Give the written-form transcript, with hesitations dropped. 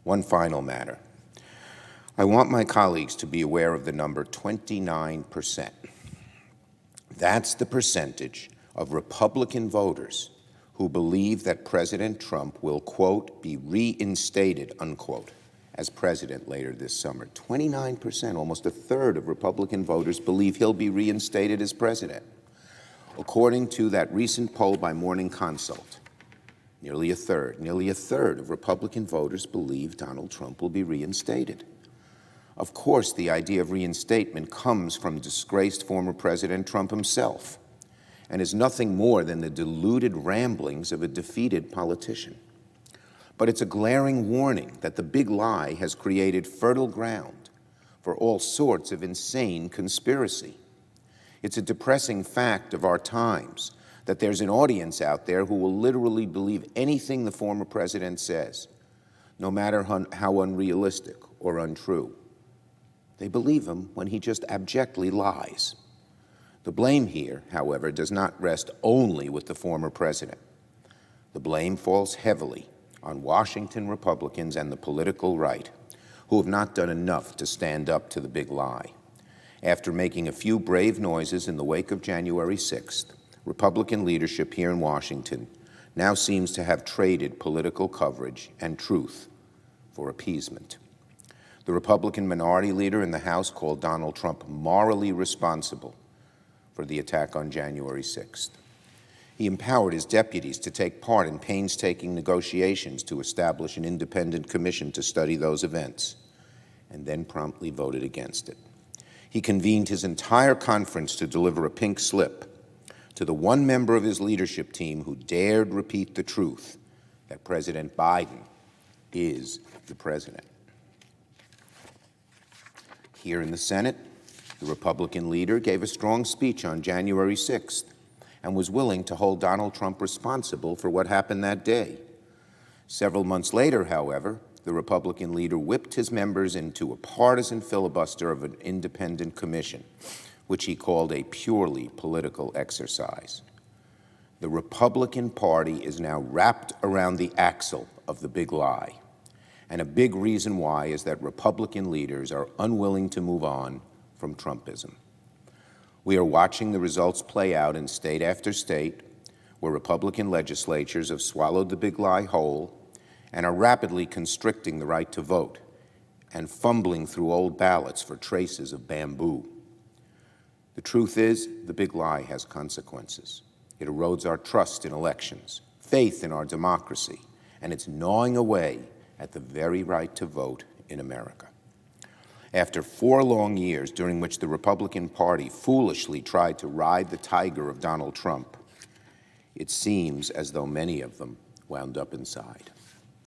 One final matter. I want my colleagues to be aware of the number 29%. That's the percentage of Republican voters who believe that President Trump will, quote, be reinstated, unquote, as president later this summer. 29%, almost a third of Republican voters believe he'll be reinstated as president. According to that recent poll by Morning Consult, nearly a third of Republican voters believe Donald Trump will be reinstated. Of course, the idea of reinstatement comes from disgraced former President Trump himself and is nothing more than the deluded ramblings of a defeated politician. But it's a glaring warning that the big lie has created fertile ground for all sorts of insane conspiracy. It's a depressing fact of our times that there's an audience out there who will literally believe anything the former president says, no matter how unrealistic or untrue. They believe him when he just abjectly lies. The blame here, however, does not rest only with the former president. The blame falls heavily on Washington Republicans and the political right, who have not done enough to stand up to the big lie. After making a few brave noises in the wake of January 6th, Republican leadership here in Washington now seems to have traded political coverage and truth for appeasement. The Republican minority leader in the House called Donald Trump morally responsible for the attack on January 6th. He empowered his deputies to take part in painstaking negotiations to establish an independent commission to study those events, and then promptly voted against it. He convened his entire conference to deliver a pink slip to the one member of his leadership team who dared repeat the truth that President Biden is the president. Here in the Senate, the Republican leader gave a strong speech on January 6th and was willing to hold Donald Trump responsible for what happened that day. Several months later, however, the Republican leader whipped his members into a partisan filibuster of an independent commission, which he called a purely political exercise. The Republican Party is now wrapped around the axle of the big lie. And a big reason why is that Republican leaders are unwilling to move on from Trumpism. We are watching the results play out in state after state where Republican legislatures have swallowed the big lie whole and are rapidly constricting the right to vote and fumbling through old ballots for traces of bamboo. The truth is, the big lie has consequences. It erodes our trust in elections, faith in our democracy, and it's gnawing away at the very right to vote in America. After 4 long years during which the Republican Party foolishly tried to ride the tiger of Donald Trump, it seems as though many of them wound up inside.